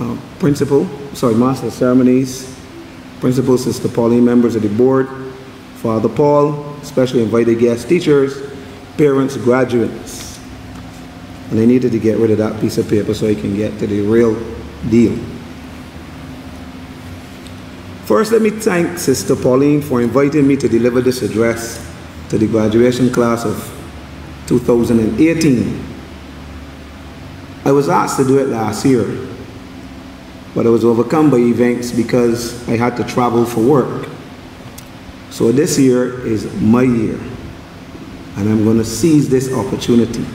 Master of Ceremonies, Principal, Sister Pauline, members of the board, Father Paul, especially invited guest teachers, parents, graduates. And I needed to get rid of that piece of paper so I can get to the real deal. First, let me thank Sister Pauline for inviting me to deliver this address to the graduation class of 2018. I was asked to do it last year, but I was overcome by events because I had to travel for work. So this year is my year, and I'm going to seize this opportunity.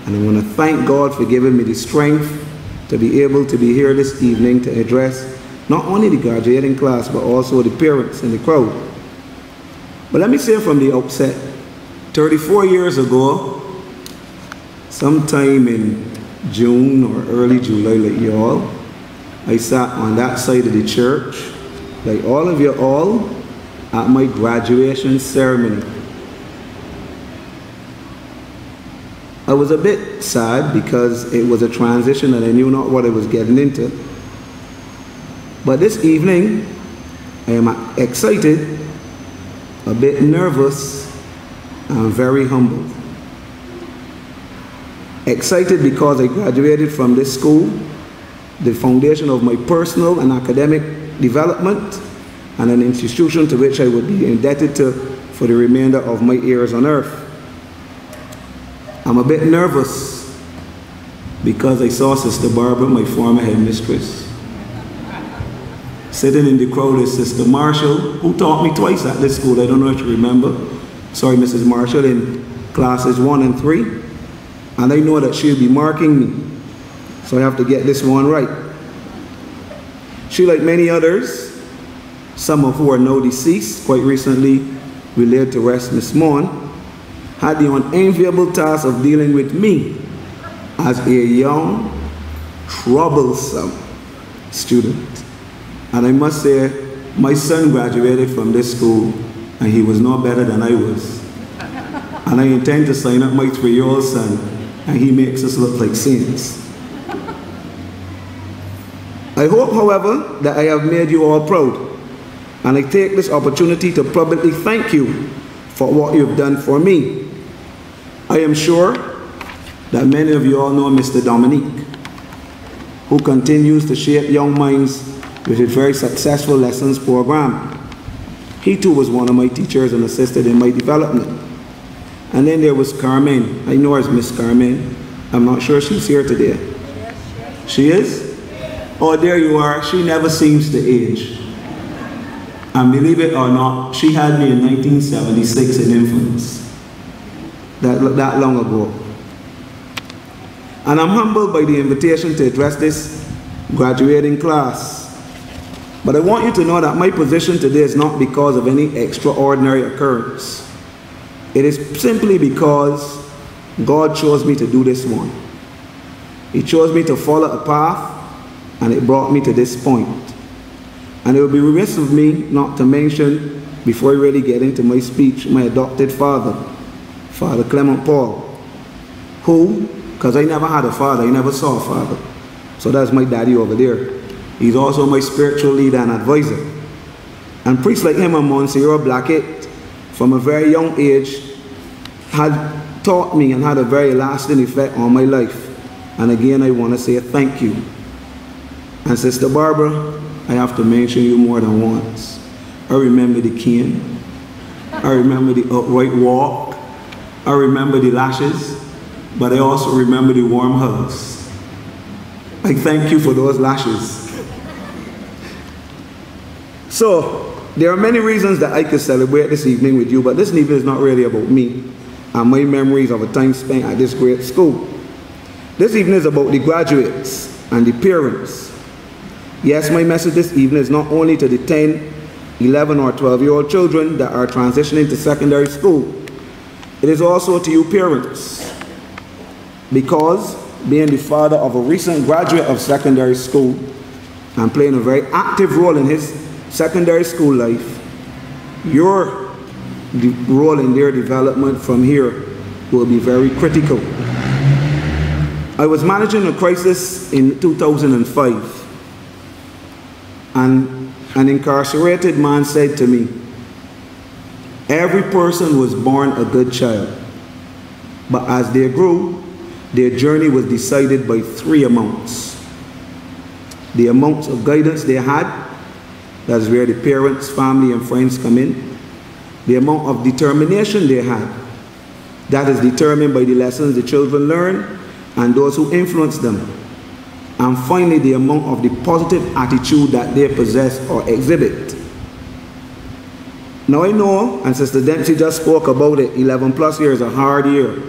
And I'm going to thank God for giving me the strength to be able to be here this evening to address not only the graduating class, but also the parents in the crowd. But let me say from the outset, 34 years ago, sometime in June or early July, like you all, I sat on that side of the church, like all of you all, at my graduation ceremony. I was a bit sad because it was a transition and I knew not what I was getting into. But this evening, I am excited, a bit nervous, and very humbled. Excited because I graduated from this school, the foundation of my personal and academic development, and an institution to which I would be indebted to for the remainder of my years on earth. I'm a bit nervous because I saw Sister Barbara, my former headmistress. Sitting in the crowd is Sister Marshall, who taught me twice at this school. I don't know if you remember. Sorry, Mrs. Marshall, in classes 1 and 3. And I know that she'll be marking me. So I have to get this one right. She, like many others, some of who are now deceased, quite recently we laid to rest Miss Mon, had the unenviable task of dealing with me as a young, troublesome student. And I must say, my son graduated from this school and he was no better than I was. And I intend to sign up my 3-year-old son, and he makes us look like saints. I hope, however, that I have made you all proud, and I take this opportunity to publicly thank you for what you've done for me. I am sure that many of you all know Mr. Dominique, who continues to shape young minds with his very successful lessons program. He too was one of my teachers and assisted in my development. And then there was Carmen. I know her as Miss Carmen. I'm not sure she's here today. Yes. She is? Oh, there you are. She never seems to age. And believe it or not, she had me in 1976 in infants. That long ago. And I'm humbled by the invitation to address this graduating class. But I want you to know that my position today is not because of any extraordinary occurrence. It is simply because God chose me to do this one. He chose me to follow a path, and it brought me to this point. And it would be remiss of me not to mention, before I really get into my speech, my adopted father, Father Clement Paul, who, because I never had a father, I never saw a father. So that's my daddy over there. He's also my spiritual leader and advisor. And priests like him and Monsignor Blackett, from a very young age, had taught me and had a very lasting effect on my life. And again, I want to say thank you. And Sister Barbara, I have to mention you more than once. I remember the cane. I remember the upright walk. I remember the lashes. But I also remember the warm hugs. I thank you for those lashes. So, there are many reasons that I could celebrate this evening with you, but this evening is not really about me and my memories of a time spent at this great school. This evening is about the graduates and the parents. Yes, my message this evening is not only to the 10, 11 or 12-year-old children that are transitioning to secondary school. It is also to you parents, because being the father of a recent graduate of secondary school and playing a very active role in his secondary school life, your role in their development from here will be very critical. I was managing a crisis in 2005, and an incarcerated man said to me, every person was born a good child, but as they grew, their journey was decided by three amounts. The amounts of guidance they had, that's where the parents, family, and friends come in. The amount of determination they had, that is determined by the lessons the children learn and those who influence them. And finally, the amount of the positive attitude that they possess or exhibit. Now I know, and Sister Dempsey just spoke about it, 11 plus years is a hard year.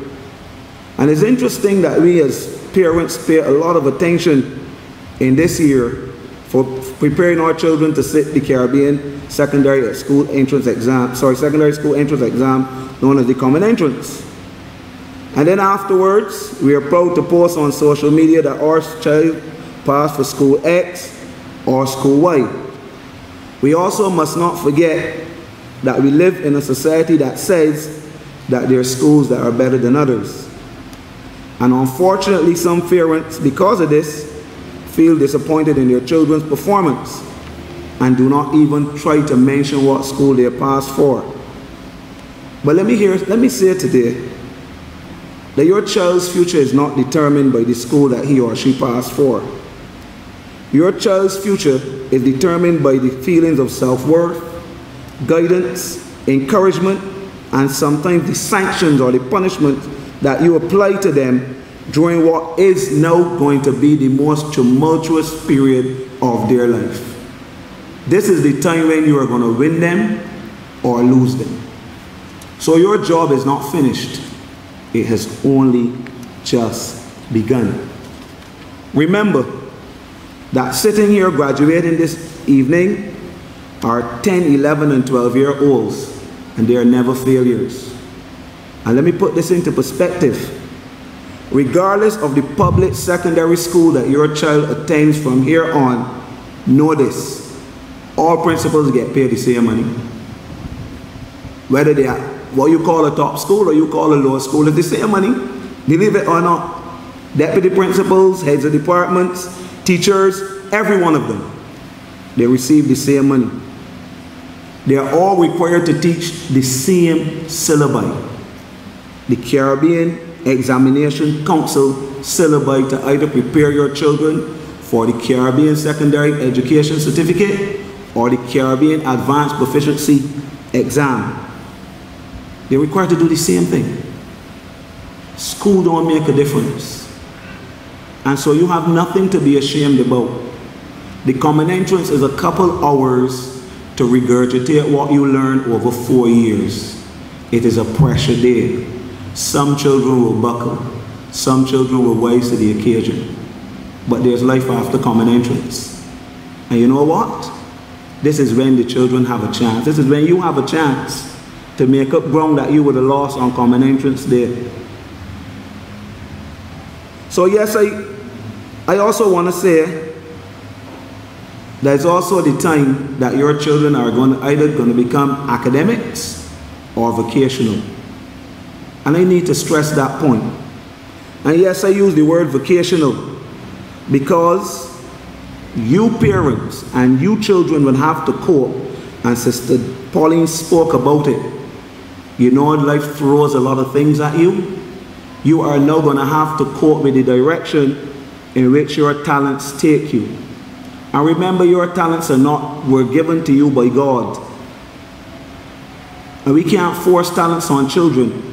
And it's interesting that we as parents pay a lot of attention in this year for preparing our children to sit the Caribbean secondary school entrance exam, known as the Common Entrance. And then afterwards, we are proud to post on social media that our child passed for school X or school Y. We also must not forget that we live in a society that says that there are schools that are better than others. And unfortunately, some parents, because of this, feel disappointed in their children's performance and do not even try to mention what school they passed for. But let me say today that your child's future is not determined by the school that he or she passed for. Your child's future is determined by the feelings of self-worth, guidance, encouragement, and sometimes the sanctions or the punishment that you apply to them during what is now going to be the most tumultuous period of their life. This is the time when you are going to win them or lose them. So your job is not finished. It has only just begun. Remember that sitting here graduating this evening are 10, 11, and 12-year-olds, and they are never failures. And let me put this into perspective. Regardless of the public secondary school that your child attends from here on, know this: all principals get paid the same money. Whether they are what you call a top school or you call a lower school, it's the same money. Believe it or not. Deputy principals, heads of departments, teachers, every one of them, they receive the same money. They are all required to teach the same syllabi. The Caribbean Examination Council syllabi to either prepare your children for the Caribbean Secondary Education Certificate or the Caribbean Advanced Proficiency Exam. They're required to do the same thing. School don't make a difference. And so you have nothing to be ashamed about. The Common Entrance is a couple hours to regurgitate what you learned over 4 years. It is a pressure day. Some children will buckle. Some children will rise to the occasion. But there's life after Common Entrance. And you know what? This is when the children have a chance. This is when you have a chance to make up ground that you would have lost on Common Entrance Day. So yes, I also want to say that it's also the time that your children are either going to become academics or vocational. And I need to stress that point. And yes, I use the word vocational because you parents and you children will have to cope, and Sister Pauline spoke about it. You know, life throws a lot of things at you. You are now going to have to cope with the direction in which your talents take you. And remember, your talents were given to you by God. And we can't force talents on children.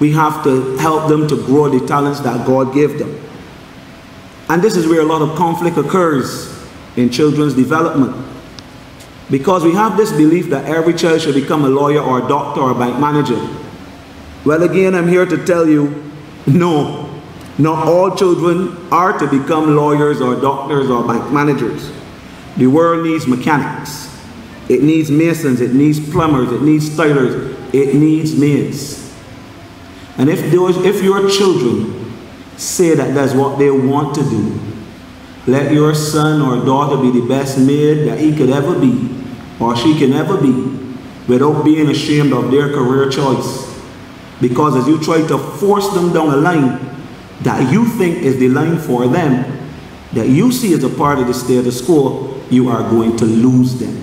We have to help them to grow the talents that God gave them. And this is where a lot of conflict occurs in children's development. Because we have this belief that every child should become a lawyer or a doctor or a bank manager. Well, again, I'm here to tell you, no, not all children are to become lawyers or doctors or bank managers. The world needs mechanics. It needs masons, it needs plumbers, it needs stylers, it needs maids. And if your children say that that's what they want to do, let your son or daughter be the best maid that he could ever be or she can ever be without being ashamed of their career choice. Because as you try to force them down the line, that you think is the line for them, that you see as a part of the status quo, you are going to lose them.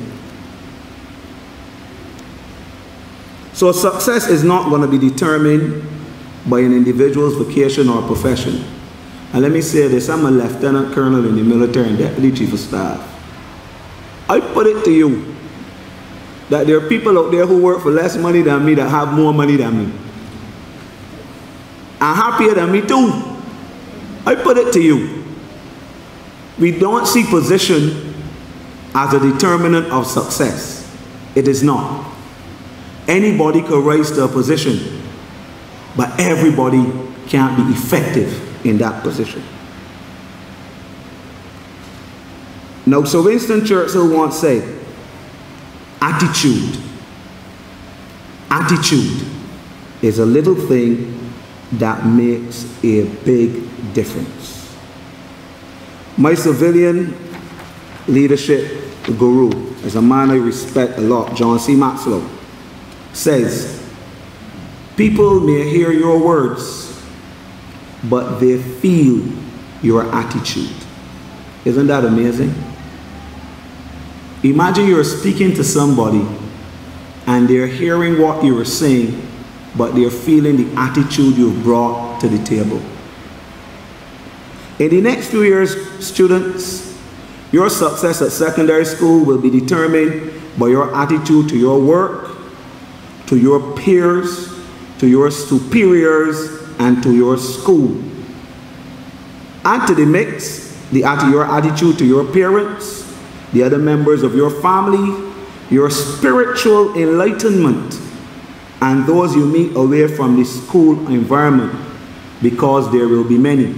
So success is not going to be determined by an individual's vocation or profession. And let me say this, I'm a lieutenant colonel in the military and deputy chief of staff. I put it to you that there are people out there who work for less money than me that have more money than me. And happier than me too. I put it to you. We don't see position as a determinant of success. It is not. Anybody could rise to a position, but everybody can't be effective in that position. Now, Sir Winston Churchill once said, attitude is a little thing that makes a big difference. My civilian leadership guru is a man I respect a lot, John C. Maxwell, says, people may hear your words, but they feel your attitude. Isn't that amazing? Imagine you're speaking to somebody and they're hearing what you're saying, but they're feeling the attitude you've brought to the table. In the next few years, students, your success at secondary school will be determined by your attitude to your work, to your peers, to your superiors, and to your school. Add to the mix your attitude to your parents, the other members of your family, your spiritual enlightenment, and those you meet away from the school environment, because there will be many.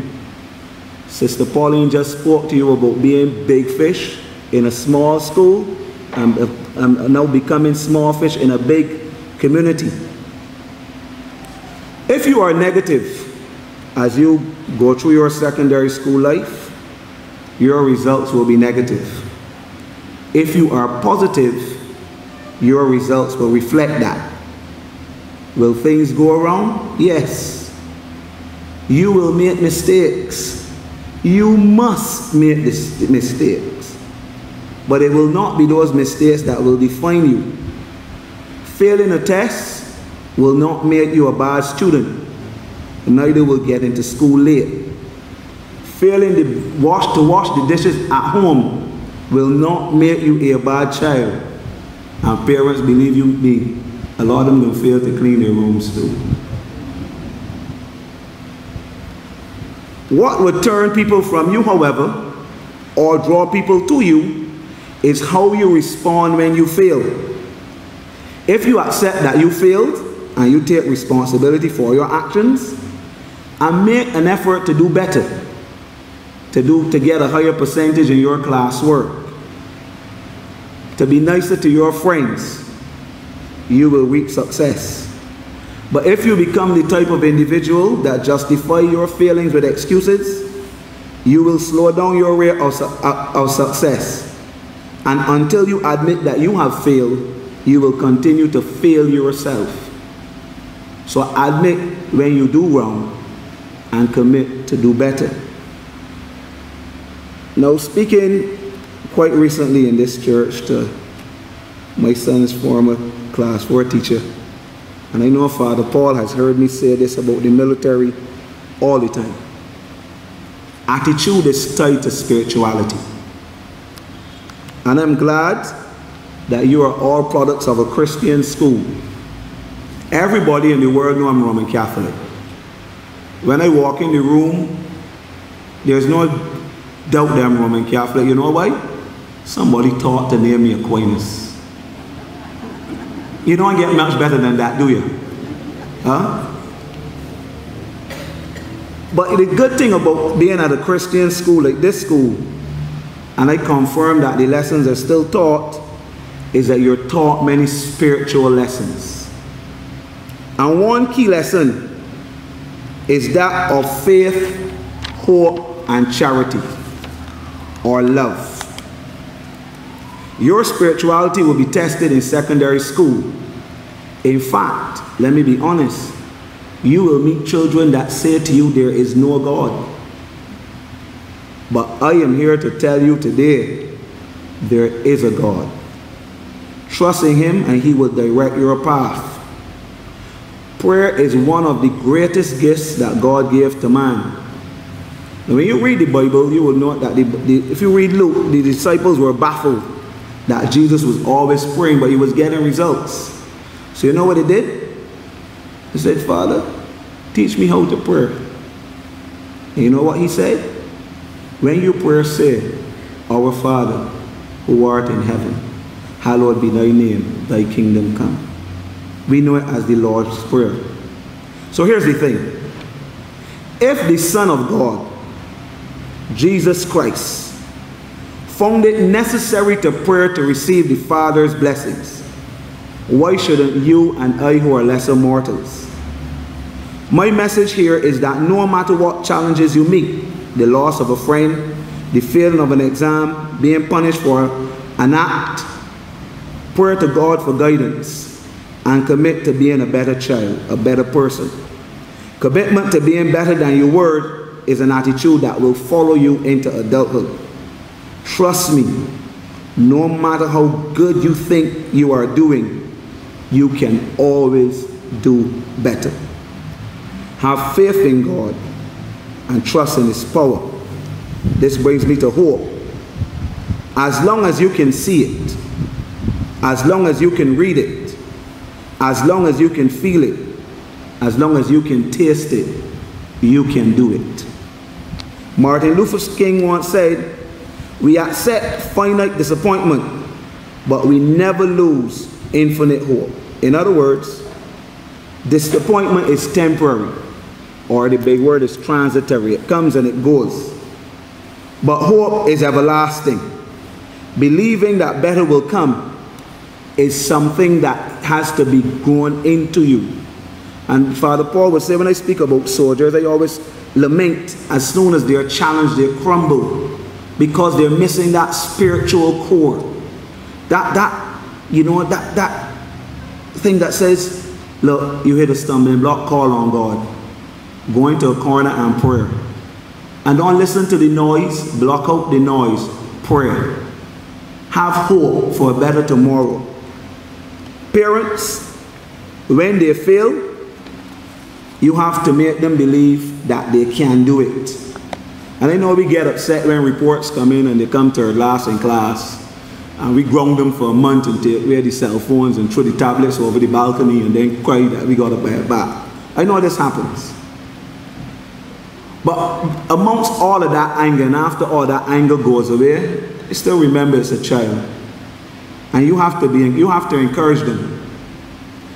Sister Pauline just spoke to you about being big fish in a small school and now becoming small fish in a big community. If you are negative as you go through your secondary school life, your results will be negative. If you are positive, your results will reflect that. Will things go wrong? Yes. You will make mistakes. You must make mistakes. But it will not be those mistakes that will define you. Failing a test will not make you a bad student. Neither will get into school late. Failing to wash the dishes at home will not make you a bad child. And parents, believe you me, a lot of them will fail to clean their rooms too. What would turn people from you, however, or draw people to you, is how you respond when you fail. If you accept that you failed, and you take responsibility for your actions, and make an effort to do better, to get a higher percentage in your classwork, to be nicer to your friends, you will reap success. But if you become the type of individual that justify your failings with excuses, you will slow down your rate of success. And until you admit that you have failed, you will continue to fail yourself. So admit when you do wrong and commit to do better. Now, speaking quite recently in this church to my son's former class 4 teacher, and I know Father Paul has heard me say this about the military all the time. Attitude is tied to spirituality. And I'm glad that you are all products of a Christian school. Everybody in the world knows I'm Roman Catholic. When I walk in the room, there's no doubt that I'm Roman Catholic. You know why? Somebody thought to name me Aquinas. You don't get much better than that, do you? Huh? But the good thing about being at a Christian school like this school, and I confirm that the lessons are still taught, is that you're taught many spiritual lessons. And one key lesson is that of faith, hope, and charity, or love. Your spirituality will be tested in secondary school. In fact, let me be honest, You will meet children that say to you, there is no God. But I am here to tell you today, there is a God. Trust in Him and He will direct your path. Prayer is one of the greatest gifts that God gave to man. Now, when you read the Bible, you will note that if you read Luke, the disciples were baffled that Jesus was always praying, but He was getting results. So you know what He did? He said, Father, teach me how to pray. And you know what He said? When you pray, say, Our Father, who art in heaven, hallowed be thy name, thy kingdom come. We know it as the Lord's Prayer. So here's the thing. If the Son of God, Jesus Christ, found it necessary to pray to receive the Father's blessings, why shouldn't you and I, who are lesser mortals? My message here is that no matter what challenges you meet, the loss of a friend, the failing of an exam, being punished for an act, pray to God for guidance and commit to being a better child, a better person. Commitment to being better than you were is an attitude that will follow you into adulthood. Trust me, no matter how good you think you are doing, you can always do better. Have faith in God and trust in His power. This brings me to hope. As long as you can see it, as long as you can read it, as long as you can feel it, as long as you can taste it, you can do it. Martin Luther King once said, we accept finite disappointment, but we never lose infinite hope. In other words, disappointment is temporary, or the big word is transitory. It comes and it goes. But hope is everlasting. Believing that better will come is something that has to be grown into you. And Father Paul would say, when I speak about soldiers, I always lament as soon as they're challenged, they crumble because they're missing that spiritual core. That thing that says, look, you hit a stumbling block, call on God. Go into a corner and pray. And don't listen to the noise, block out the noise, pray. Have hope for a better tomorrow. Parents, when they fail, you have to make them believe that they can do it. And I know we get upset when reports come in and they come to our last in class and we ground them for a month and take away the cell phones and throw the tablets over the balcony and then cry that we got to buy it back. I know this happens. But amongst all of that anger, and after all that anger goes away, you still remember it's a child. And you have to encourage them.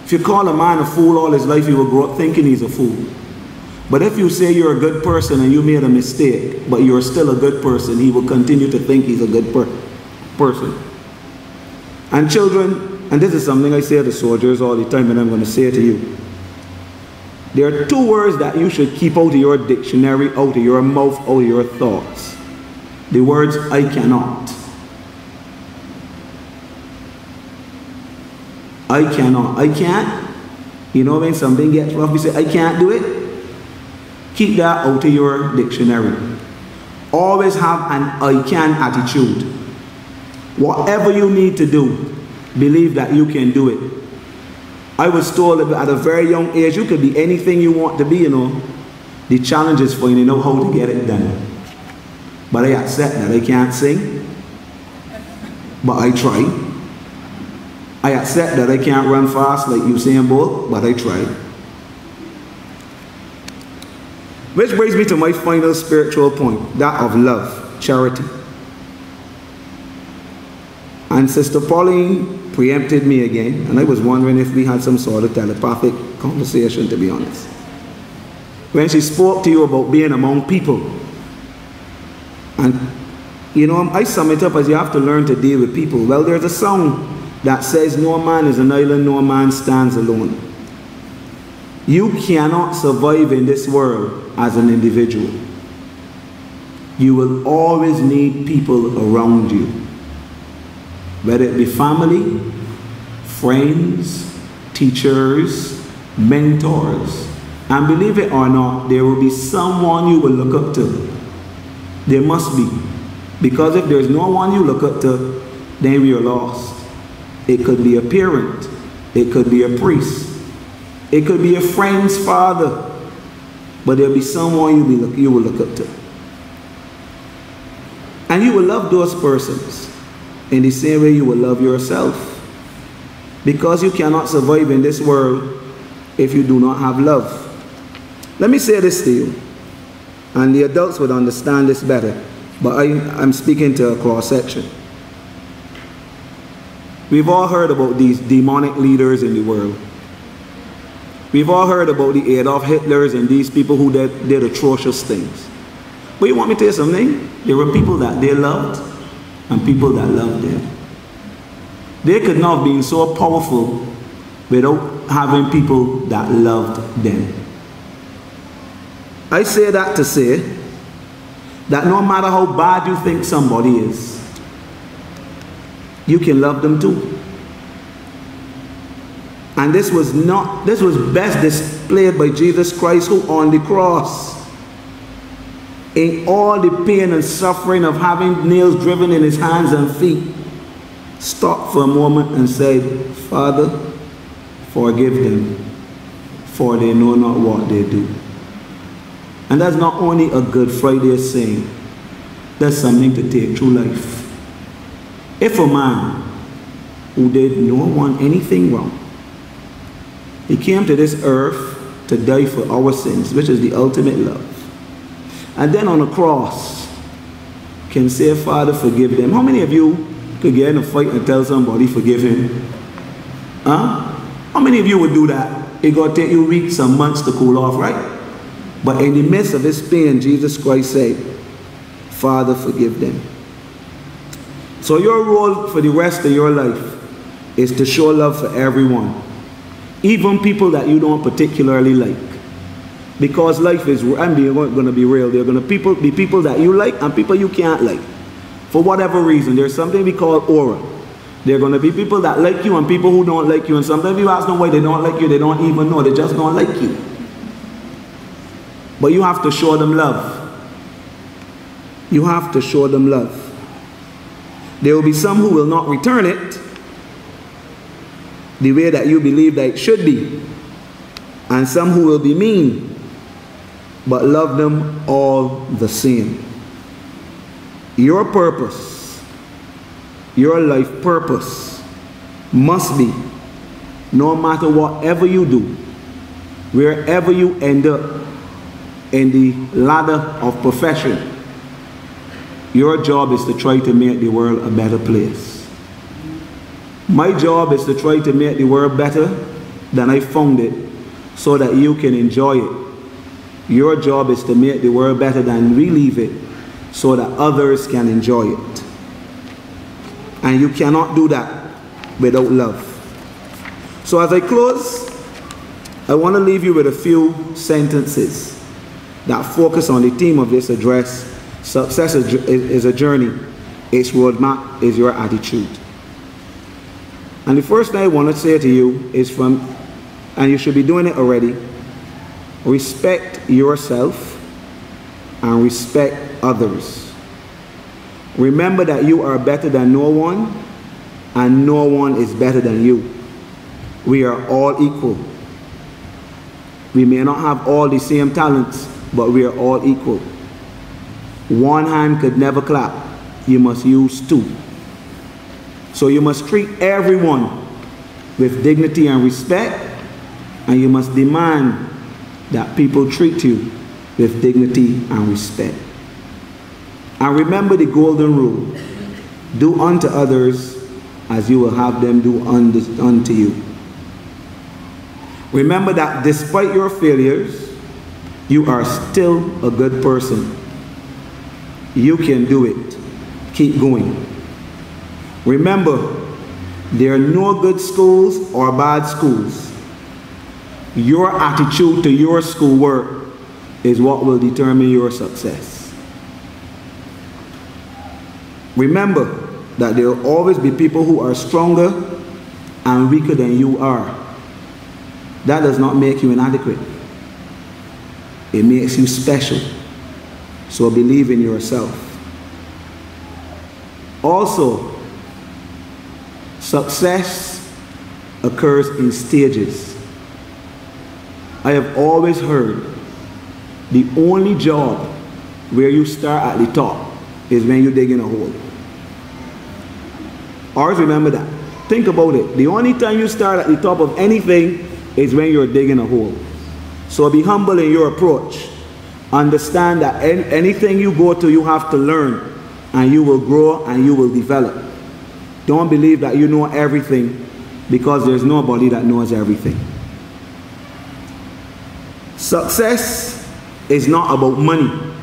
If you call a man a fool all his life, he will grow up thinking he's a fool. But if you say you're a good person and you made a mistake, but you're still a good person, he will continue to think he's a good person. And children, and this is something I say to soldiers all the time, and I'm going to say it to you. There are two words that you should keep out of your dictionary, out of your mouth, out of your thoughts. The words, I cannot. I cannot. I can't. You know when something gets rough, you say, I can't do it. Keep that out of your dictionary. Always have an I can attitude. Whatever you need to do, believe that you can do it. I was told at a very young age, you could be anything you want to be, you know. The challenge is for you to know how to get it done. But I accept that I can't sing, but I try. I accept that I can't run fast like Usain Bolt, but I try. Which brings me to my final spiritual point, that of love, charity. And Sister Pauline preempted me again, and I was wondering if we had some sort of telepathic conversation, to be honest. When she spoke to you about being among people, and you know, I sum it up as you have to learn to deal with people. Well, there's a song that says, no man is an island, no man stands alone. You cannot survive in this world as an individual. You will always need people around you. Whether it be family, friends, teachers, mentors, And believe it or not, there will be someone you will look up to. There must be. Because if there's no one you look up to, then we are lost. It could be a parent. It could be a priest. It could be a friend's father. But there'll be someone you will look up to. And you will love those persons in the same way you will love yourself. Because you cannot survive in this world if you do not have love. Let me say this to you, and the adults would understand this better, but I'm speaking to a cross-section. We've all heard about these demonic leaders in the world. We've all heard about the Adolf Hitlers and these people who did atrocious things. But you want me to tell you something? There were people that they loved and people that loved them. They could not have been so powerful without having people that loved them. I say that to say that no matter how bad you think somebody is, you can love them too. And this was best displayed by Jesus Christ, who on the cross, in all the pain and suffering of having nails driven in his hands and feet, stopped for a moment and said, Father, forgive them, for they know not what they do. And that's not only a Good Friday saying, that's something to take through life. If a man who did no one anything wrong, he came to this earth to die for our sins, which is the ultimate love, and then on the cross can say, Father, forgive them. How many of you could get in a fight and tell somebody, forgive him? Huh? How many of you would do that? It got to take you weeks and months to cool off, right? But in the midst of his pain, Jesus Christ said, Father, forgive them. So your role for the rest of your life is to show love for everyone, even people that you don't particularly like. Because life is, I'm going to be real, there are going to be people that you like and people you can't like. For whatever reason, there's something we call aura. There are going to be people that like you and people who don't like you. And sometimes you ask them why they don't like you, they don't even know, they just don't like you. But you have to show them love. You have to show them love. There will be some who will not return it the way that you believe that it should be. And some who will be mean, but love them all the same. Your purpose, your life purpose must be, no matter whatever you do, wherever you end up in the ladder of profession, your job is to try to make the world a better place. My job is to try to make the world better than I found it, so that you can enjoy it. Your job is to make the world better than we leave it, so that others can enjoy it. And you cannot do that without love. So as I close, I want to leave you with a few sentences that focus on the theme of this address. Success is a journey. Its roadmap is your attitude. And the first thing I want to say to you is and you should be doing it already, respect yourself and respect others. Remember that you are better than no one, and no one is better than you. We are all equal. We may not have all the same talents, but we are all equal. One hand could never clap. You must use two. So you must treat everyone with dignity and respect, and you must demand that people treat you with dignity and respect. And remember the golden rule: do unto others as you will have them do unto you. Remember that despite your failures, you are still a good person. You can do it. Keep going. Remember, there are no good schools or bad schools. Your attitude to your schoolwork is what will determine your success. Remember that there will always be people who are stronger and weaker than you are. That does not make you inadequate. It makes you special. So believe in yourself. Also, success occurs in stages. I have always heard the only job where you start at the top is when you dig in a hole. Always remember that. Think about it. The only time you start at the top of anything is when you're digging a hole. So be humble in your approach. Understand that anything you go to, you have to learn, and you will grow and you will develop. Don't believe that you know everything, because there's nobody that knows everything. Success is not about money.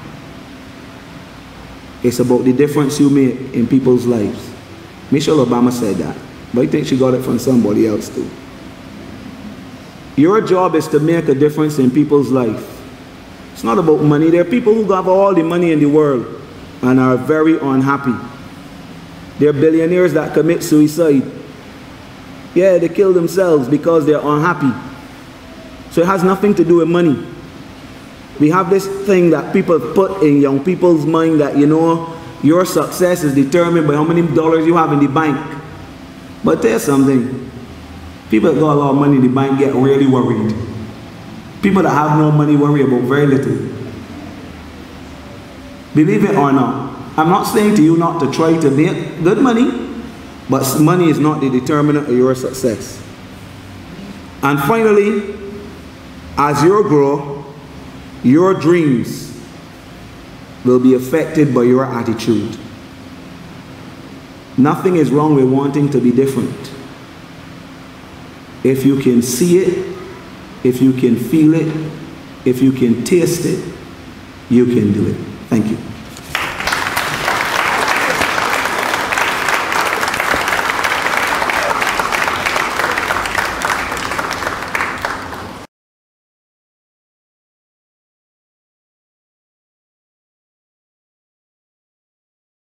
It's about the difference you make in people's lives. Michelle Obama said that, but I think she got it from somebody else too. Your job is to make a difference in people's life. It's not about money. There are people who have all the money in the world and are very unhappy. There are billionaires that commit suicide. Yeah, they kill themselves because they're unhappy. So it has nothing to do with money. We have this thing that people put in young people's mind that, you know, your success is determined by how many dollars you have in the bank. But there's something. People that got a lot of money in the bank get really worried. People that have no money worry about very little. Believe it or not, I'm not saying to you not to try to make good money, but money is not the determinant of your success. And finally, as you grow, your dreams will be affected by your attitude. Nothing is wrong with wanting to be different. If you can see it, if you can feel it, if you can taste it, you can do it. Thank you.